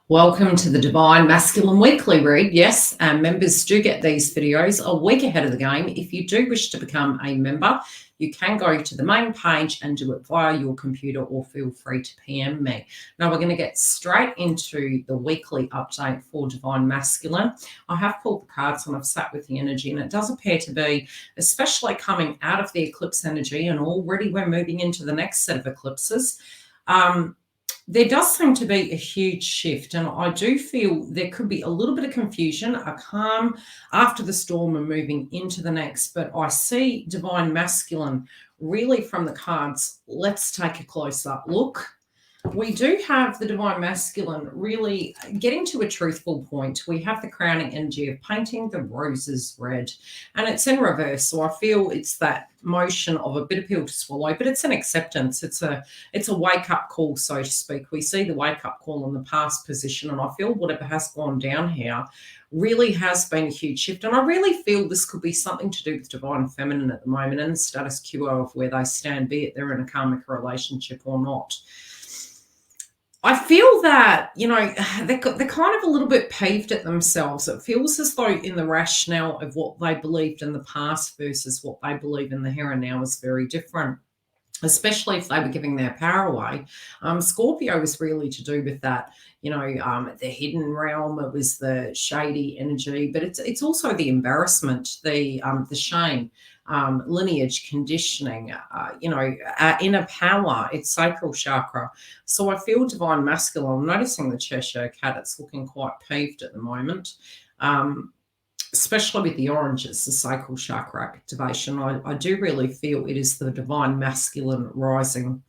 Welcome to the Divine Masculine Weekly Read. Yes, members do get these videos a week ahead of the game. If you do wish to become a member, you can go to the main page and do it via your computer, or feel free to PM me. Now we're going to get straight into the weekly update for Divine Masculine. I have pulled the cards and I've sat with the energy, and it does appear to be, especially coming out of the eclipse energy, and already we're moving into the next set of eclipses. There does seem to be a huge shift, and I do feel there could be a little bit of confusion, a calm after the storm and moving into the next. But I see Divine Masculine really from the cards. Let's take a closer look. We do have the Divine Masculine really getting to a truthful point. We have the crowning energy of painting the roses red, and it's in reverse. So I feel it's that motion of a bitter pill to swallow, but it's an acceptance. It's a wake-up call, so to speak. We see the wake-up call in the past position, and I feel whatever has gone down here really has been a huge shift. And I really feel this could be something to do with Divine Feminine at the moment and the status quo of where they stand, be it they're in a karmic relationship or not. I feel that, they're kind of a little bit peeved at themselves. It feels as though in the rationale of what they believed in the past versus what they believe in the here and now is very different, especially if they were giving their power away. Scorpio was really to do with that, the hidden realm. It was the shady energy, but it's also the embarrassment, the shame, lineage, conditioning, inner power. It's sacral chakra. So I feel Divine Masculine. I'm noticing the Cheshire cat. It's looking quite peeved at the moment. Especially with the oranges, the sacral chakra activation. I do really feel it is the Divine Masculine rising.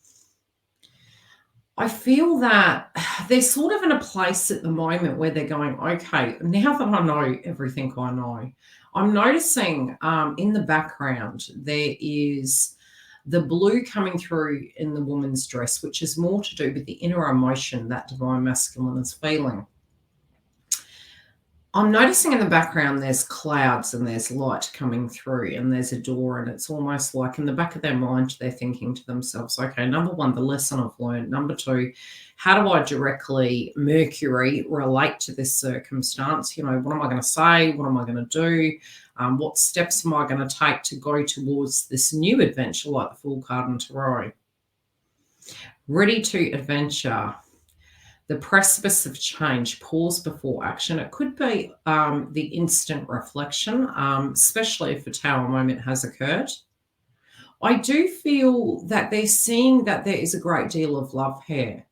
I feel that they're sort of in a place at the moment where they're going, okay, now that I know everything I know, I'm noticing in the background there is the blue coming through in the woman's dress, which is more to do with the inner emotion that Divine Masculine is feeling. I'm noticing in the background there's clouds and there's light coming through, and there's a door, and it's almost like in the back of their mind they're thinking to themselves, okay, number one, the lesson I've learned. Number two, how do I directly, Mercury, relate to this circumstance? What am I going to say? What am I going to do? What steps am I going to take to go towards this new adventure, like the Fool card in Tarot? Ready to adventure. The precipice of change, pause before action. It could be the instant reflection, especially if a tower moment has occurred. I do feel that they're seeing that there is a great deal of love here.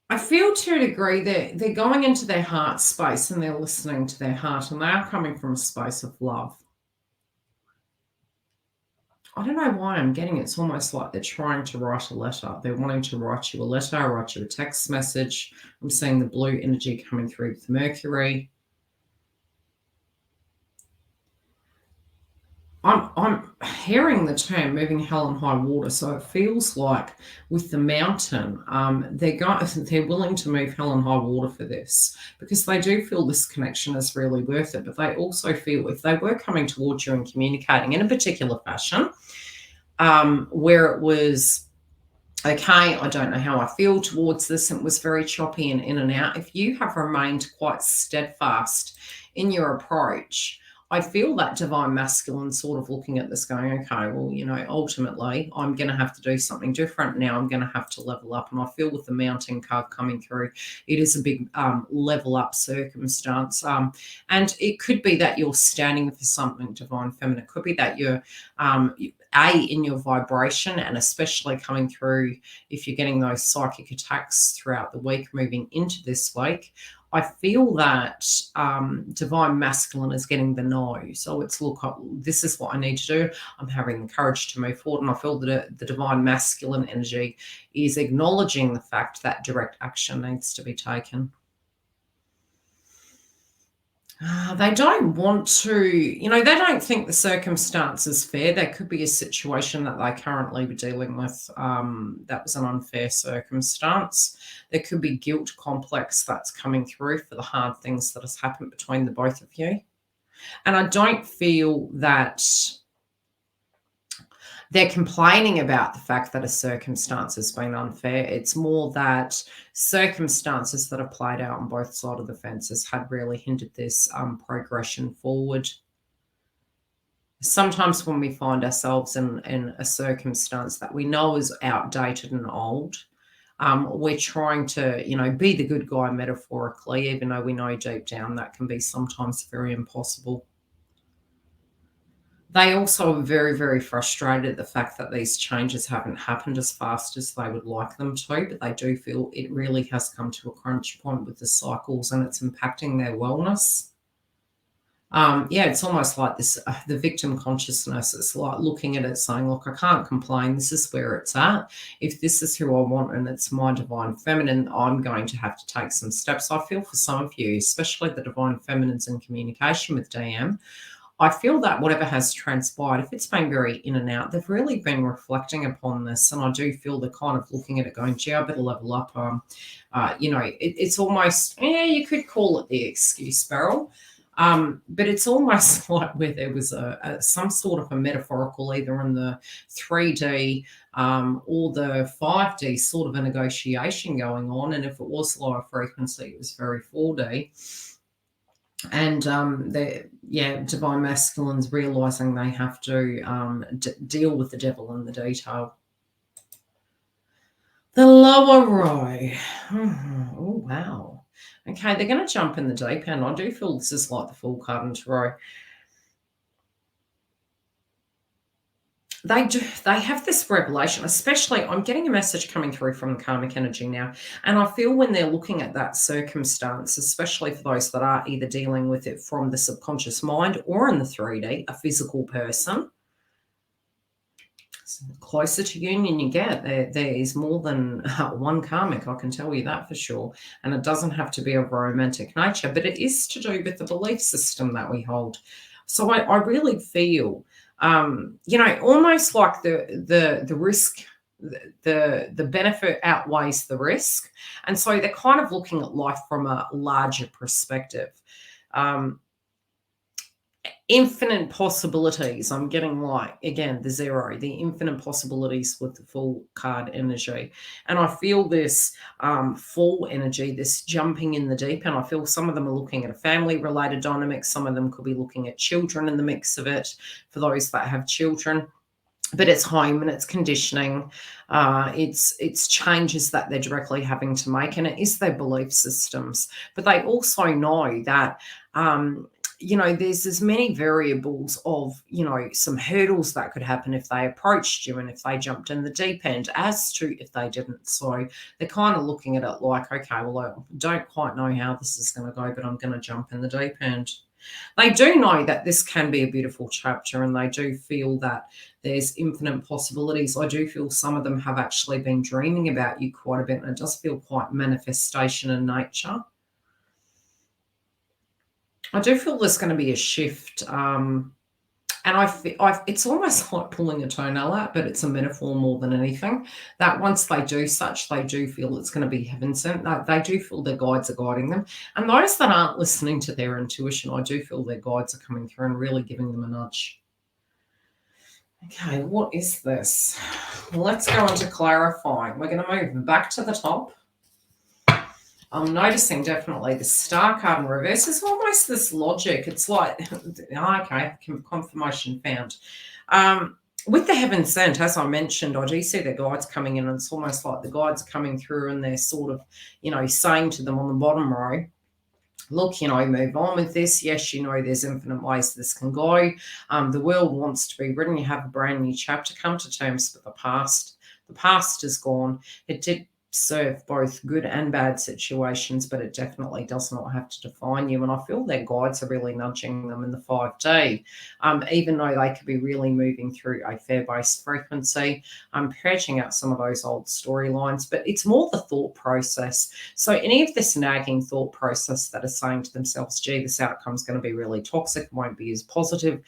I feel to a degree that they're going into their heart space and they're listening to their heart, and they are coming from a space of love. I don't know why I'm getting it's almost like they're trying to write a letter. They're wanting to write you a letter, write you a text message. I'm seeing the blue energy coming through with Mercury. I'm hearing the term moving hell and high water. So it feels like with the mountain, they're willing to move hell and high water for this, because they do feel this connection is really worth it. But they also feel if they were coming towards you and communicating in a particular fashion, where it was, okay, I don't know how I feel towards this, and it was very choppy and in and out. If you have remained quite steadfast in your approach, I feel that Divine Masculine sort of looking at this going, okay, well, ultimately I'm going to have to do something different now. I'm going to have to level up. And I feel with the mountain card coming through, it is a big level up circumstance. And it could be that you're standing for something Divine Feminine. It could be that you're in your vibration, and especially coming through if you're getting those psychic attacks throughout the week moving into this week. I feel that Divine Masculine is getting the no. So it's, look, this is what I need to do. I'm having the courage to move forward. And I feel that the Divine Masculine energy is acknowledging the fact that direct action needs to be taken. They don't want to, they don't think the circumstance is fair. There could be a situation that they currently were dealing with that was an unfair circumstance. There could be guilt complex that's coming through for the hard things that has happened between the both of you. And I don't feel that They're complaining about the fact that a circumstance has been unfair. It's more that circumstances that have played out on both sides of the fences had really hindered this progression forward. Sometimes when we find ourselves in a circumstance that we know is outdated and old, we're trying to, be the good guy metaphorically, even though we know deep down that can be sometimes very impossible. They also are very, very frustrated at the fact that these changes haven't happened as fast as they would like them to, but they do feel it really has come to a crunch point with the cycles and it's impacting their wellness. It's almost like this, the victim consciousness. It's like looking at it saying, look, I can't complain. This is where it's at. If this is who I want and it's my divine feminine, I'm going to have to take some steps. I feel for some of you, especially the divine feminines in communication with DM, I feel that whatever has transpired, if it's been very in and out, they've really been reflecting upon this. And I do feel they're kind of looking at it going, gee, I better level up. It's almost, you could call it the excuse barrel. But it's almost like where there was some sort of a metaphorical, either in the 3D or the 5D sort of a negotiation going on. And if it was lower frequency, it was very 4D. And divine masculines realizing they have to deal with the devil in the detail. The lower row. Oh, wow. Okay, they're going to jump in the deep end. I do feel this is like the Fool card in Tarot. They have this revelation, especially I'm getting a message coming through from the karmic energy now. And I feel when they're looking at that circumstance, especially for those that are either dealing with it from the subconscious mind or in the 3D, a physical person, closer to union you get, there is more than one karmic, I can tell you that for sure. And it doesn't have to be of a romantic nature, but it is to do with the belief system that we hold. So I really feel, almost like the risk, the benefit outweighs the risk. And so they're kind of looking at life from a larger perspective. Infinite possibilities. I'm getting like, again, the zero, the infinite possibilities with the Fool card energy. And I feel this Fool energy, this jumping in the deep end. I feel some of them are looking at a family related dynamic. Some of them could be looking at children in the mix of it for those that have children. But it's home and it's conditioning. It's changes that they're directly having to make, and it is their belief systems. But they also know that there's as many variables of, some hurdles that could happen if they approached you and if they jumped in the deep end as to if they didn't. So they're kind of looking at it like, okay, well, I don't quite know how this is going to go, but I'm going to jump in the deep end. They do know that this can be a beautiful chapter, and they do feel that there's infinite possibilities. I do feel some of them have actually been dreaming about you quite a bit, and it does feel quite manifestation in nature. I do feel there's going to be a shift. And it's almost like pulling a toenail out, but it's a metaphor more than anything. That once they do such, they do feel it's going to be heaven sent. They do feel their guides are guiding them. And those that aren't listening to their intuition, I do feel their guides are coming through and really giving them a nudge. Okay, what is this? Let's go on to clarifying. We're going to move back to the top. I'm noticing definitely the Star card in reverse is almost this logic. It's like, okay, confirmation found. With the heaven sent, as I mentioned, I do see the guides coming in, and it's almost like the guides coming through and they're sort of, saying to them on the bottom row, look, move on with this. Yes, there's infinite ways this can go. The world wants to be written. You have a brand new chapter. Come to terms with the past. The past is gone. It did serve both good and bad situations, but it definitely does not have to define you. And I feel their guides are really nudging them in the 5D, even though they could be really moving through a fair-based frequency, purging out some of those old storylines. But it's more the thought process. So any of this nagging thought process that is saying to themselves, gee, this outcome's going to be really toxic, won't be as positive,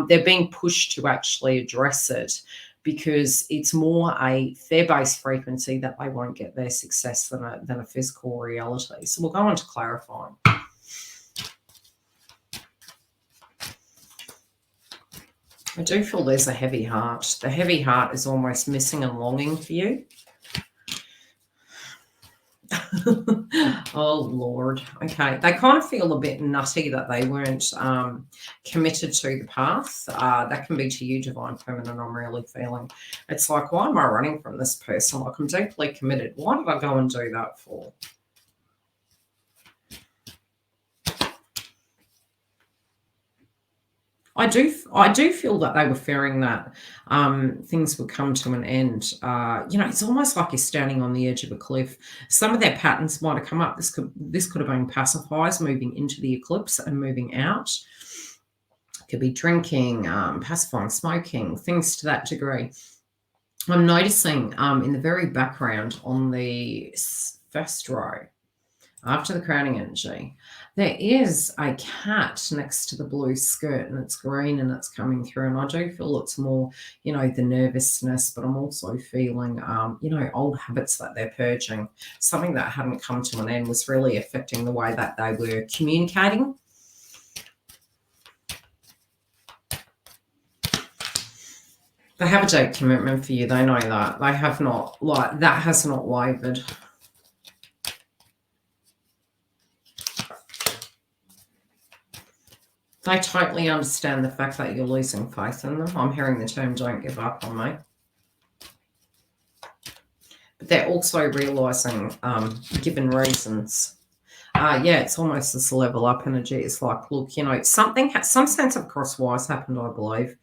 they're being pushed to actually address it, because it's more a fair-based frequency that they won't get their success than a physical reality. So we'll go on to clarifying. I do feel there's a heavy heart. The heavy heart is almost missing and longing for you. Oh, Lord. Okay. They kind of feel a bit nutty that they weren't committed to the path. That can be to you, Divine Feminine, I'm really feeling. It's like, why am I running from this person? Like, I'm deeply committed. Why did I go and do that for? I do feel that they were fearing that things would come to an end. It's almost like you're standing on the edge of a cliff. Some of their patterns might have come up. This could have been pacifiers moving into the eclipse and moving out. It could be drinking, pacifying, smoking, things to that degree. I'm noticing in the very background on the first row, after the crowning energy, there is a cat next to the blue skirt, and it's green and it's coming through. And I do feel it's more, the nervousness, but I'm also feeling, old habits that they're purging. Something that hadn't come to an end was really affecting the way that they were communicating. They have a deep commitment for you. They know that. They have not, that has not wavered. They totally understand the fact that you're losing faith in them. I'm hearing the term "don't give up on me." But they're also realising, given reasons, it's almost this level up energy. It's like, look, some sense of crosswise happened, I believe.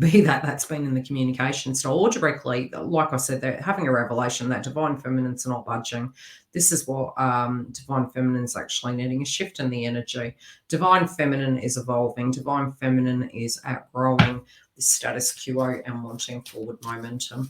Be that's been in the communication style or directly, like I said, they're having a revelation that Divine Feminine's not budging. This is what Divine Feminine's actually needing, a shift in the energy. Divine Feminine is evolving. Divine Feminine is outgrowing the status quo and wanting forward momentum.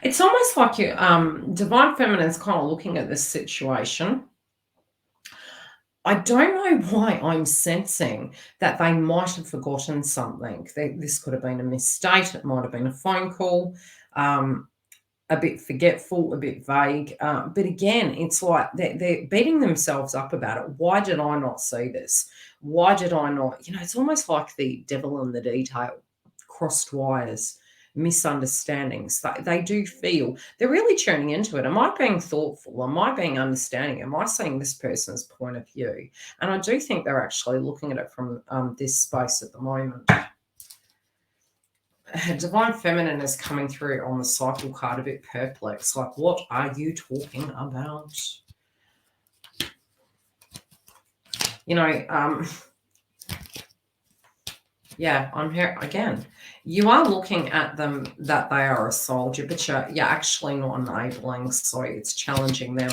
It's almost like you, Divine Feminine's kind of looking at this situation. I don't know why I'm sensing that they might have forgotten something. This could have been a mistake. It might have been a phone call. A bit forgetful, a bit vague. But again, it's like they're beating themselves up about it. Why did I not see this? Why did I not? It's almost like the devil in the detail, crossed wires, misunderstandings. They do feel they're really tuning into it. Am I being thoughtful? Am I being understanding? Am I seeing this person's point of view? And I do think they're actually looking at it from this space at the moment. Divine Feminine is coming through on the cycle card a bit perplexed. Like, what are you talking about? I'm here again. You are looking at them that they are a soldier, but you're actually not enabling, so it's challenging them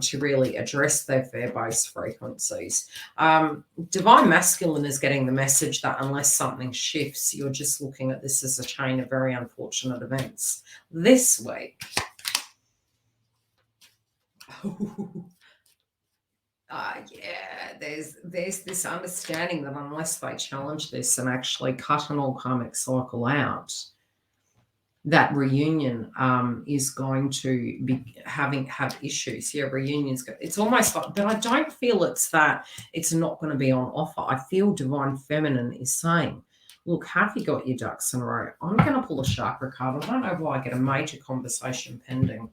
to really address their fear-based frequencies. Divine Masculine is getting the message that unless something shifts, you're just looking at this as a chain of very unfortunate events. This week, there's this understanding that unless they challenge this and actually cut an all karmic cycle out, that reunion is going to be have issues. Reunions. It's almost like, but I don't feel it's not going to be on offer. I feel Divine Feminine is saying, look, have you got your ducks in a row? I'm going to pull a chakra card. I don't know why I get a major conversation pending.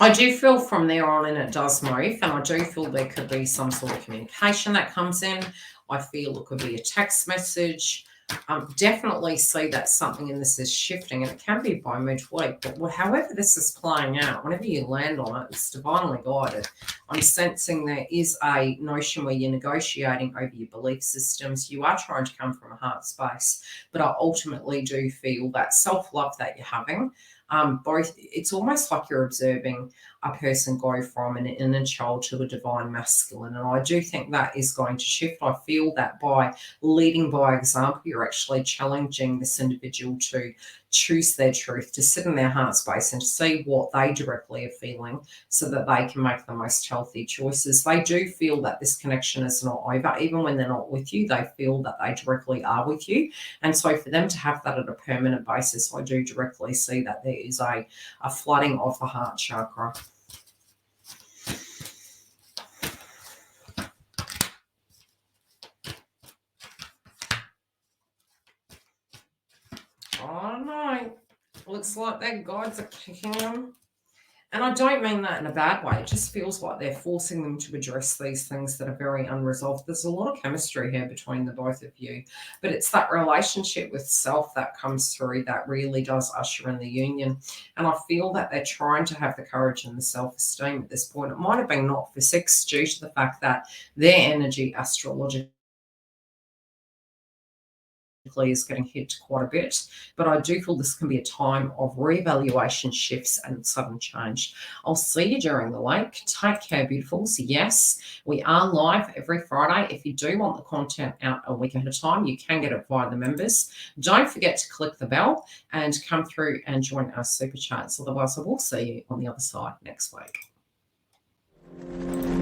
I do feel from there on in it does move, and I do feel there could be some sort of communication that comes in. I feel it could be a text message. Definitely see that something in this is shifting, and it can be by midweek. But however this is playing out, whenever you land on it, it's divinely guided. I'm sensing there is a notion where you're negotiating over your belief systems. You are trying to come from a heart space, but I ultimately do feel that self-love that you're having. Both, it's almost like you're observing a person go from an inner child to a divine masculine. And I do think that is going to shift. I feel that by leading by example, you're actually challenging this individual to choose their truth, to sit in their heart space and to see what they directly are feeling so that they can make the most healthy choices. They do feel that this connection is not over. Even when they're not with you, they feel that they directly are with you. And so for them to have that at a permanent basis, I do directly see that there is a flooding of the heart chakra. Oh no, looks like their guides are kicking them. And I don't mean that in a bad way. It just feels like they're forcing them to address these things that are very unresolved. There's a lot of chemistry here between the both of you, but it's that relationship with self that comes through that really does usher in the union. And I feel that they're trying to have the courage and the self-esteem at this point. It might have been not for sex due to the fact that their energy astrologically is getting hit quite a bit, but I do feel this can be a time of reevaluation, shifts, and sudden change. I'll see you during the week. Take care, beautifuls. Yes, we are live every Friday. If you do want the content out a week at a time, you can get it via the members. Don't forget to click the bell and come through and join our super chats. Otherwise, I will see you on the other side next week.